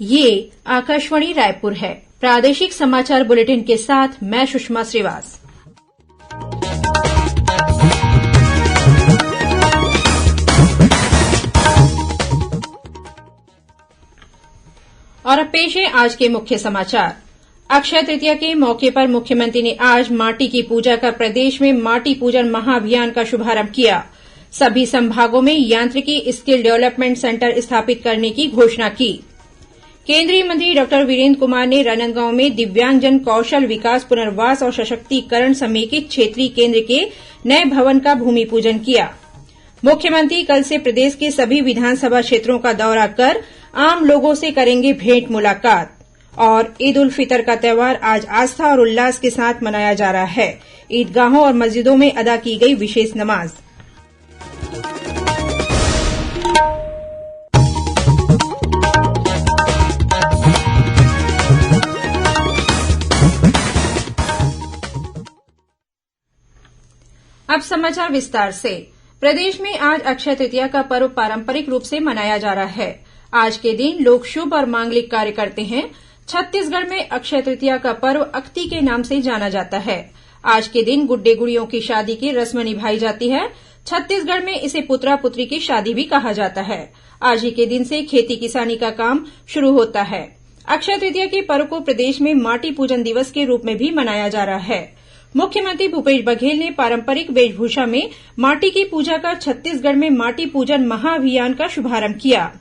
ये आकाशवाणी रायपुर है। प्रादेशिक समाचार बुलेटिन के साथ मैं सुषमा श्रीवास। और अब पेश है आज के मुख्य समाचार। अक्षय तृतीया के मौके पर मुख्यमंत्री ने आज माटी की पूजा कर प्रदेश में माटी पूजन महाअभियान का शुभारंभ किया। सभी संभागों में यांत्रिकी स्किल डेवलपमेंट सेंटर स्थापित करने की घोषणा की। केंद्रीय मंत्री डॉक्टर वीरेंद्र कुमार ने राजनांदगांव में दिव्यांगजन कौशल विकास पुनर्वास और सशक्तिकरण समेकित क्षेत्रीय केंद्र के नए भवन का भूमि पूजन किया। मुख्यमंत्री कल से प्रदेश के सभी विधानसभा क्षेत्रों का दौरा कर आम लोगों से करेंगे भेंट मुलाकात। और ईद उल फितर का त्यौहार आज आस्था और उल्लास के साथ मनाया जा रहा है। ईदगाहों और मस्जिदों में अदा की गई विशेष नमाज। अब समाचार विस्तार से। प्रदेश में आज अक्षय तृतीया का पर्व पारंपरिक रूप से मनाया जा रहा है। आज के दिन लोग शुभ और मांगलिक कार्य करते हैं। छत्तीसगढ़ में अक्षय तृतीया का पर्व अक्ति के नाम से जाना जाता है। आज के दिन गुड्डे गुड़ियों की शादी की रस्म निभाई जाती है। छत्तीसगढ़ में इसे पुत्रा पुत्री की शादी भी कहा जाता है। आज ही के दिन से खेती किसानी का काम शुरू होता है। अक्षय तृतीया के पर्व को प्रदेश में माटी पूजन दिवस के रूप में भी मनाया जा रहा है। मुख्यमंत्री भूपेश बघेल ने पारंपरिक वेशभूषा में माटी की पूजा कर छत्तीसगढ़ में माटी पूजन महाअभियान का शुभारंभ किया।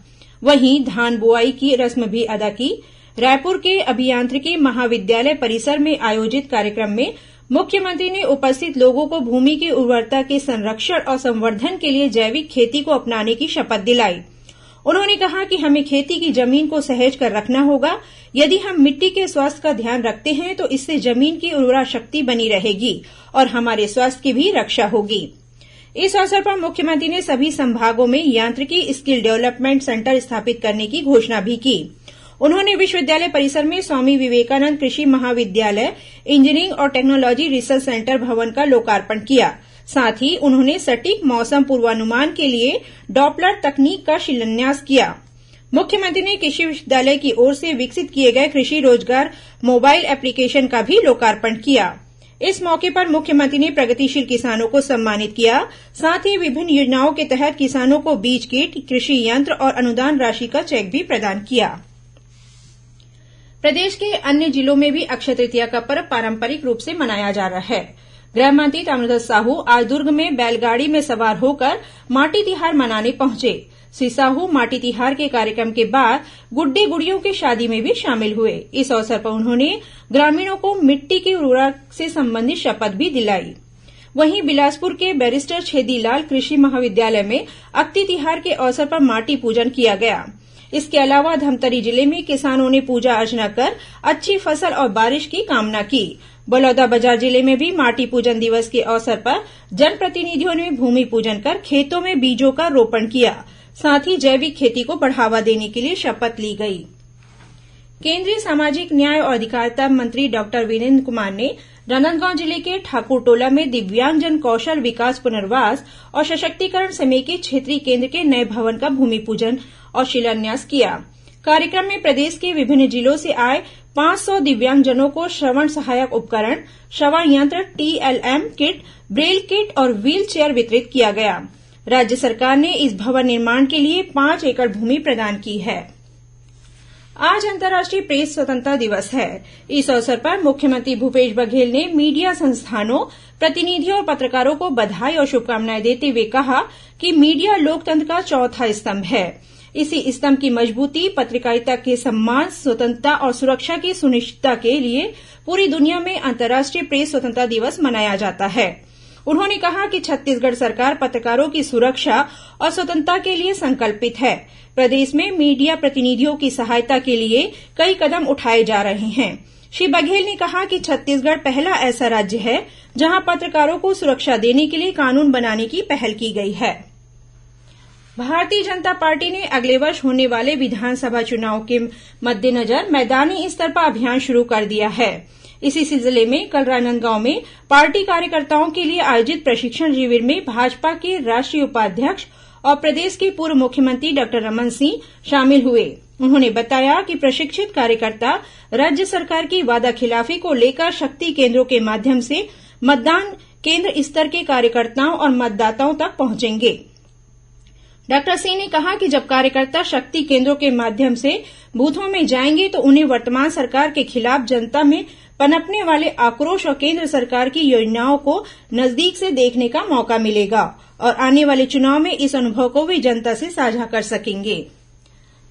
वहीं धान बुआई की रस्म भी अदा की। रायपुर के अभियांत्रिकी महाविद्यालय परिसर में आयोजित कार्यक्रम में मुख्यमंत्री ने उपस्थित लोगों को भूमि की उर्वरता के संरक्षण और संवर्धन के लिए जैविक खेती को अपनाने की शपथ दिलाई। उन्होंने कहा कि हमें खेती की जमीन को सहेज कर रखना होगा। यदि हम मिट्टी के स्वास्थ्य का ध्यान रखते हैं तो इससे जमीन की उर्वरा शक्ति बनी रहेगी और हमारे स्वास्थ्य की भी रक्षा होगी। इस अवसर पर मुख्यमंत्री ने सभी संभागों में यांत्रिकी स्किल डेवलपमेंट सेंटर स्थापित करने की घोषणा भी की। उन्होंने विश्वविद्यालय परिसर में स्वामी विवेकानंद कृषि महाविद्यालय इंजीनियरिंग और टेक्नोलॉजी रिसर्च सेंटर भवन का लोकार्पण किया। साथ ही उन्होंने सटीक मौसम पूर्वानुमान के लिए डॉपलर तकनीक का शिलान्यास किया। मुख्यमंत्री ने कृषि विश्वविद्यालय की ओर से विकसित किए गए कृषि रोजगार मोबाइल एप्लीकेशन का भी लोकार्पण किया। इस मौके पर मुख्यमंत्री ने प्रगतिशील किसानों को सम्मानित किया। साथ ही विभिन्न योजनाओं के तहत किसानों को बीज किट, कृषि यंत्र और अनुदान राशि का चेक भी प्रदान किया। प्रदेश के अन्य जिलों में भी अक्षय तृतीया का पर्व पारंपरिक रूप से मनाया जा रहा है। गृह मंत्री ताम्रध्वज साहू आज दुर्ग में बैलगाड़ी में सवार होकर माटी तिहार मनाने पहुंचे। श्री साहू माटी तिहार के कार्यक्रम के बाद गुड्डे गुड़ियों की शादी में भी शामिल हुए। इस अवसर पर उन्होंने ग्रामीणों को मिट्टी की उर्वरता से संबंधित शपथ भी दिलाई। वहीं बिलासपुर के बैरिस्टर छेदीलाल कृषि महाविद्यालय में अक्ति तिहार के अवसर पर माटी पूजन किया गया। इसके अलावा धमतरी जिले में किसानों ने पूजा अर्चना कर अच्छी फसल और बारिश की कामना की। बलौदाबाजार जिले में भी माटी पूजन दिवस के अवसर पर जनप्रतिनिधियों ने भूमि पूजन कर खेतों में बीजों का रोपण किया। साथ ही जैविक खेती को बढ़ावा देने के लिए शपथ ली गई। केंद्रीय सामाजिक न्याय और अधिकारिता मंत्री डॉक्टर वीरेंद्र कुमार ने राजनांदगांव जिले के ठाकुरटोला में दिव्यांगजन कौशल विकास पुनर्वास और सशक्तिकरण समेकित क्षेत्रीय केंद्र के नए भवन का भूमि पूजन और शिलान्यास किया। कार्यक्रम में प्रदेश के विभिन्न जिलों से आए 500 दिव्यांगजनों को श्रवण सहायक उपकरण, श्रवण यंत्र, टीएलएम किट, ब्रेल किट और व्हील चेयर वितरित किया गया। राज्य सरकार ने इस भवन निर्माण के लिए 5 एकड़ भूमि प्रदान की है। आज अंतर्राष्ट्रीय प्रेस स्वतंत्रता दिवस है। इस अवसर पर मुख्यमंत्री भूपेश बघेल ने मीडिया संस्थानों, प्रतिनिधियों और पत्रकारों को बधाई और शुभकामनाएं देते हुए कहा कि मीडिया लोकतंत्र का चौथा स्तंभ है। इसी स्तंभ की मजबूती, पत्रकारिता के सम्मान, स्वतंत्रता और सुरक्षा की सुनिश्चितता के लिए पूरी दुनिया में अंतर्राष्ट्रीय प्रेस स्वतंत्रता दिवस मनाया जाता है। उन्होंने कहा कि छत्तीसगढ़ सरकार पत्रकारों की सुरक्षा और स्वतंत्रता के लिए संकल्पित है। प्रदेश में मीडिया प्रतिनिधियों की सहायता के लिए कई कदम उठाए जा रहे हैं। श्री बघेल ने कहा कि छत्तीसगढ़ पहला ऐसा राज्य है जहां पत्रकारों को सुरक्षा देने के लिए कानून बनाने की पहल की गई है। भारतीय जनता पार्टी ने अगले वर्ष होने वाले विधानसभा चुनाव के मद्देनजर मैदानी स्तर पर अभियान शुरू कर दिया है। इसी सिलसिले में कल राजनांदगांव में पार्टी कार्यकर्ताओं के लिए आयोजित प्रशिक्षण शिविर में भाजपा के राष्ट्रीय उपाध्यक्ष और प्रदेश के पूर्व मुख्यमंत्री डॉक्टर रमन सिंह शामिल हुए। उन्होंने बताया कि प्रशिक्षित कार्यकर्ता राज्य सरकार की वादाखिलाफी को लेकर शक्ति केंद्रों के माध्यम से मतदान केंद्र स्तर के कार्यकर्ताओं और मतदाताओं तक पहुंचेंगे। डॉक्टर सिंह ने कहा कि जब कार्यकर्ता शक्ति केंद्रों के माध्यम से बूथों में जाएंगे तो उन्हें वर्तमान सरकार के खिलाफ जनता में पनपने वाले आक्रोश और केंद्र सरकार की योजनाओं को नजदीक से देखने का मौका मिलेगा और आने वाले चुनाव में इस अनुभव को वे जनता से साझा कर सकेंगे।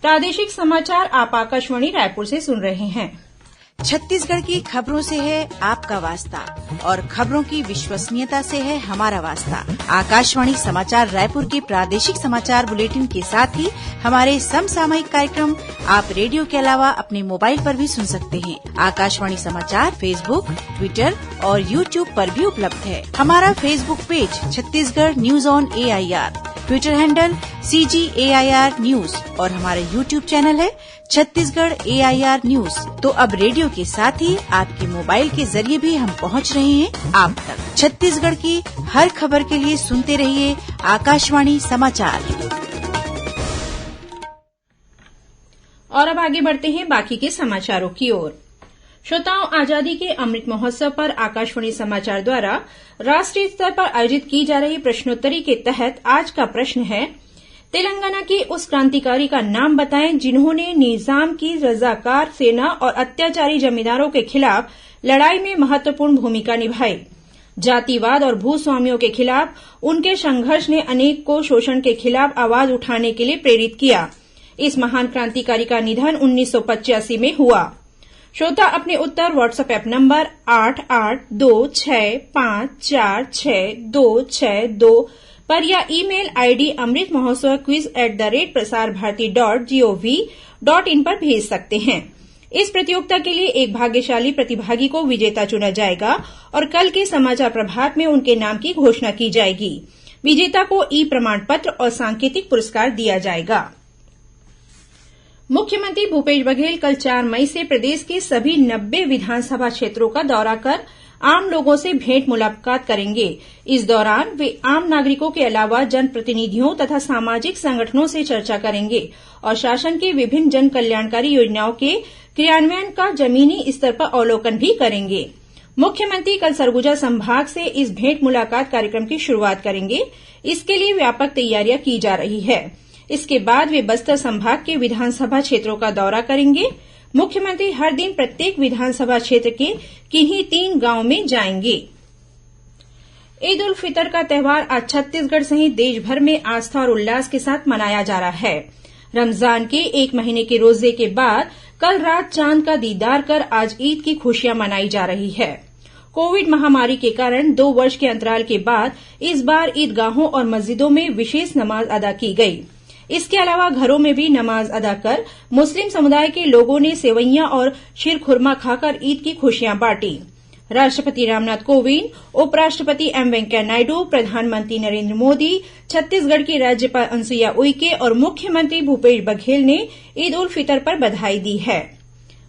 प्रादेशिक समाचार आप आकाशवाणी रायपुर से सुन रहे हैं। छत्तीसगढ़ की खबरों से है आपका वास्ता और खबरों की विश्वसनीयता से है हमारा वास्ता। आकाशवाणी समाचार रायपुर के प्रादेशिक समाचार बुलेटिन के साथ ही हमारे समसामयिक कार्यक्रम आप रेडियो के अलावा अपने मोबाइल पर भी सुन सकते हैं। आकाशवाणी समाचार फेसबुक, ट्विटर और यूट्यूब पर भी उपलब्ध है। हमारा Facebook page Chhattisgarh news on AIR, Twitter handle CGAIR news और हमारा यूट्यूब चैनल है छत्तीसगढ़ AIR न्यूज। तो अब रेडियो के साथ ही आपके मोबाइल के जरिए भी हम पहुंच रहे हैं आप तक। छत्तीसगढ़ की हर खबर के लिए सुनते रहिए आकाशवाणी समाचार। और अब आगे बढ़ते हैं बाकी के समाचारों की ओर। श्रोताओं, आजादी के अमृत महोत्सव पर आकाशवाणी समाचार द्वारा राष्ट्रीय स्तर पर आयोजित की जा रही प्रश्नोत्तरी के तहत आज का प्रश्न है, तेलंगाना के उस क्रांतिकारी का नाम बताएं जिन्होंने निजाम की रजाकार सेना और अत्याचारी जमींदारों के खिलाफ लड़ाई में महत्वपूर्ण भूमिका निभाई। जातिवाद और भूस्वामियों के खिलाफ उनके संघर्ष ने अनेक को शोषण के खिलाफ आवाज उठाने के लिए प्रेरित किया। इस महान क्रांतिकारी का निधन 1985 में हुआ। श्रोता अपने उत्तर व्हाट्सएप ऐप नंबर 8826546262 पर या ईमेल आईडी amritmahotsav@prasarbharati.gov.in पर भेज सकते हैं। इस प्रतियोगिता के लिए एक भाग्यशाली प्रतिभागी को विजेता चुना जाएगा और कल के समाचार प्रभात में उनके नाम की घोषणा की जाएगी। विजेता को ई प्रमाण पत्र और सांकेतिक पुरस्कार दिया जाएगा। मुख्यमंत्री भूपेश बघेल कल 4 मई से प्रदेश के सभी 90 विधानसभा क्षेत्रों का दौरा कर आम लोगों से भेंट मुलाकात करेंगे। इस दौरान वे आम नागरिकों के अलावा जनप्रतिनिधियों तथा सामाजिक संगठनों से चर्चा करेंगे और शासन की विभिन्न जन कल्याणकारी योजनाओं के क्रियान्वयन का जमीनी स्तर पर अवलोकन भी करेंगे। मुख्यमंत्री कल सरगुजा संभाग से इस भेंट मुलाकात कार्यक्रम की शुरुआत करेंगे। इसके लिए व्यापक तैयारियां की जा रही है। इसके बाद वे बस्तर संभाग के विधानसभा क्षेत्रों का दौरा करेंगे। मुख्यमंत्री हर दिन प्रत्येक विधानसभा क्षेत्र के किन्हीं 3 गांवों में जाएंगे। ईद उल फितर का त्यौहार आज छत्तीसगढ़ सहित देशभर में आस्था और उल्लास के साथ मनाया जा रहा है। रमजान के 1 महीने के रोजे के बाद कल रात चांद का दीदार कर आज ईद की खुशियां मनाई जा रही है। कोविड महामारी के कारण 2 वर्ष के अंतराल के बाद इस बार ईदगाहों और मस्जिदों में विशेष नमाज अदा की गई। इसके अलावा घरों में भी नमाज अदा कर मुस्लिम समुदाय के लोगों ने सेवइयां और शीरखुरमा खाकर ईद की खुशियां बांटी। राष्ट्रपति रामनाथ कोविंद, उपराष्ट्रपति वेंकैया नायडू, प्रधानमंत्री नरेंद्र मोदी, छत्तीसगढ़ की राज्यपाल अनुसुईया उइके और मुख्यमंत्री भूपेश बघेल ने ईद उल फितर पर बधाई दी है।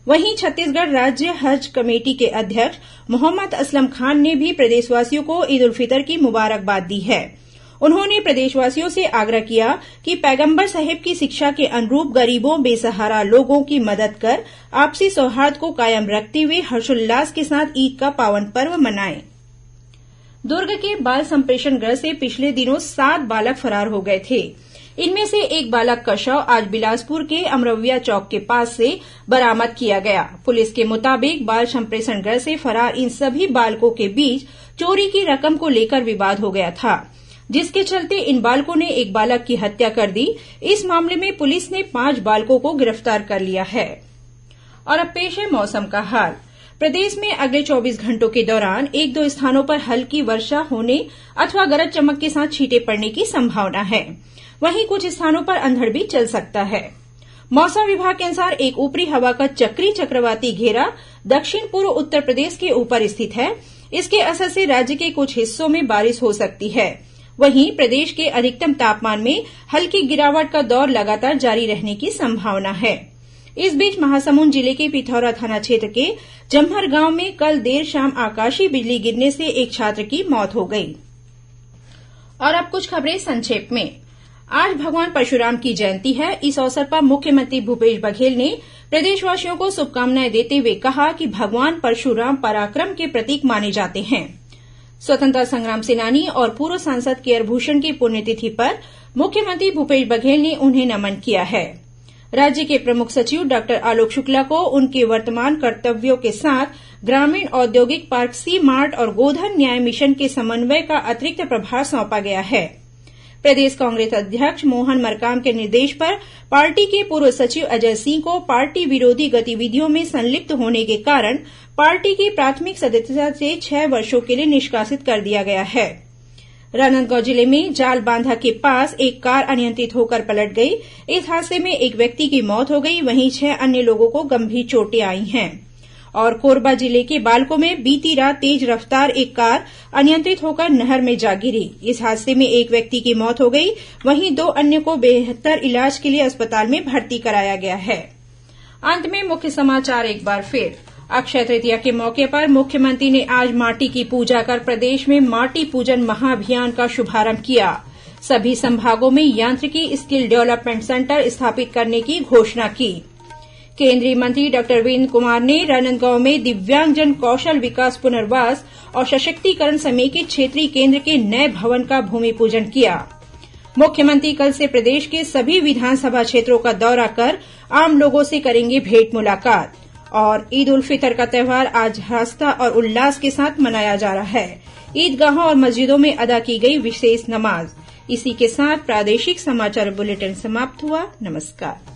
वहीं छत्तीसगढ़ राज्य हज कमेटी के अध्यक्ष मोहम्मद असलम खान ने भी प्रदेशवासियों को ईद उल फितर की मुबारकबाद दी है। उन्होंने प्रदेशवासियों से आग्रह किया कि पैगंबर साहिब की शिक्षा के अनुरूप गरीबों, बेसहारा लोगों की मदद कर आपसी सौहार्द को कायम रखते हुए हर्षोल्लास के साथ ईद का पावन पर्व मनाएं। दुर्ग के बाल संप्रेषण गृह से पिछले दिनों 7 बालक फरार हो गए थे। इनमें से एक बालक का शव आज बिलासपुर के अमरविया चौक के पास से बरामद किया गया। पुलिस के मुताबिक बाल संप्रेषण गृह से फरार इन सभी बालकों के बीच चोरी की रकम को लेकर विवाद हो गया था, जिसके चलते इन बालकों ने एक बालक की हत्या कर दी। इस मामले में पुलिस ने 5 बालकों को गिरफ्तार कर लिया है। और अब पेश है मौसम का हाल। प्रदेश में अगले 24 घंटों के दौरान 1-2 स्थानों पर हल्की वर्षा होने अथवा गरज चमक के साथ छींटे पड़ने की संभावना है। वहीं कुछ स्थानों पर अंधड़ भी चल सकता है। मौसम विभाग के अनुसार एक ऊपरी हवा का चक्रीय चक्रवाती घेरा दक्षिण पूर्व उत्तर प्रदेश के ऊपर स्थित है। इसके असर से राज्य के कुछ हिस्सों में बारिश हो सकती है। वहीं प्रदेश के अधिकतम तापमान में हल्की गिरावट का दौर लगातार जारी रहने की संभावना है। इस बीच महासमुंद जिले के पिथौरा थाना क्षेत्र के जमहर गांव में कल देर शाम आकाशीय बिजली गिरने से एक छात्र की मौत हो गई। और अब कुछ खबरें संक्षेप में। आज भगवान परशुराम की जयंती है। इस अवसर पर मुख्यमंत्री भूपेश बघेल ने प्रदेशवासियों को शुभकामनाएं देते हुए कहा कि भगवान परशुराम पराक्रम के प्रतीक माने जाते हैं। स्वतंत्रता संग्राम सेनानी और पूर्व सांसद केआर भूषण की पुण्यतिथि पर मुख्यमंत्री भूपेश बघेल ने उन्हें नमन किया है। राज्य के प्रमुख सचिव डॉक्टर आलोक शुक्ला को उनके वर्तमान कर्तव्यों के साथ ग्रामीण औद्योगिक पार्क सी मार्ट और गोधन न्याय मिशन के समन्वय का अतिरिक्त प्रभार सौंपा गया है। प्रदेश कांग्रेस अध्यक्ष मोहन मरकाम के निर्देश पर पार्टी के पूर्व सचिव अजय सिंह को पार्टी विरोधी गतिविधियों में संलिप्त होने के कारण पार्टी की प्राथमिक सदस्यता से 6 वर्षों के लिए निष्कासित कर दिया गया है। राजनांदगांव जिले में जालबांधा के पास एक कार अनियंत्रित होकर पलट गई। इस हादसे में एक व्यक्ति की मौत हो गई, वहीं 6 अन्य लोगों को गंभीर चोटें आई हैं। और कोरबा जिले के बालको में बीती रात तेज रफ्तार एक कार अनियंत्रित होकर नहर में जा गिरी। इस हादसे में एक व्यक्ति की मौत हो गई, वहीं 2 अन्य को बेहतर इलाज के लिए अस्पताल में भर्ती कराया गया है। अंत में मुख्य समाचार एक बार फिर। अक्षय तृतीया के मौके पर मुख्यमंत्री ने आज माटी की पूजा कर प्रदेश में माटी पूजन महाअभियान का शुभारंभ किया। सभी संभागों में यांत्रिकी स्किल डेवलपमेंट सेंटर स्थापित करने की घोषणा की। केंद्रीय मंत्री डॉक्टर वीरेंद्र कुमार ने राजनांदगांव में दिव्यांगजन कौशल विकास पुनर्वास और सशक्तिकरण समेकित क्षेत्रीय केंद्र के नए भवन का भूमि पूजन किया। मुख्यमंत्री कल से प्रदेश के सभी विधानसभा क्षेत्रों का दौरा कर आम लोगों से करेंगे भेंट मुलाकात। और ईद उल फितर का त्यौहार आज आस्था और उल्लास के साथ मनाया जा रहा है। ईदगाहों और मस्जिदों में अदा की गई विशेष नमाज। इसी के साथ प्रादेशिक समाचार बुलेटिन समाप्त हुआ। नमस्कार।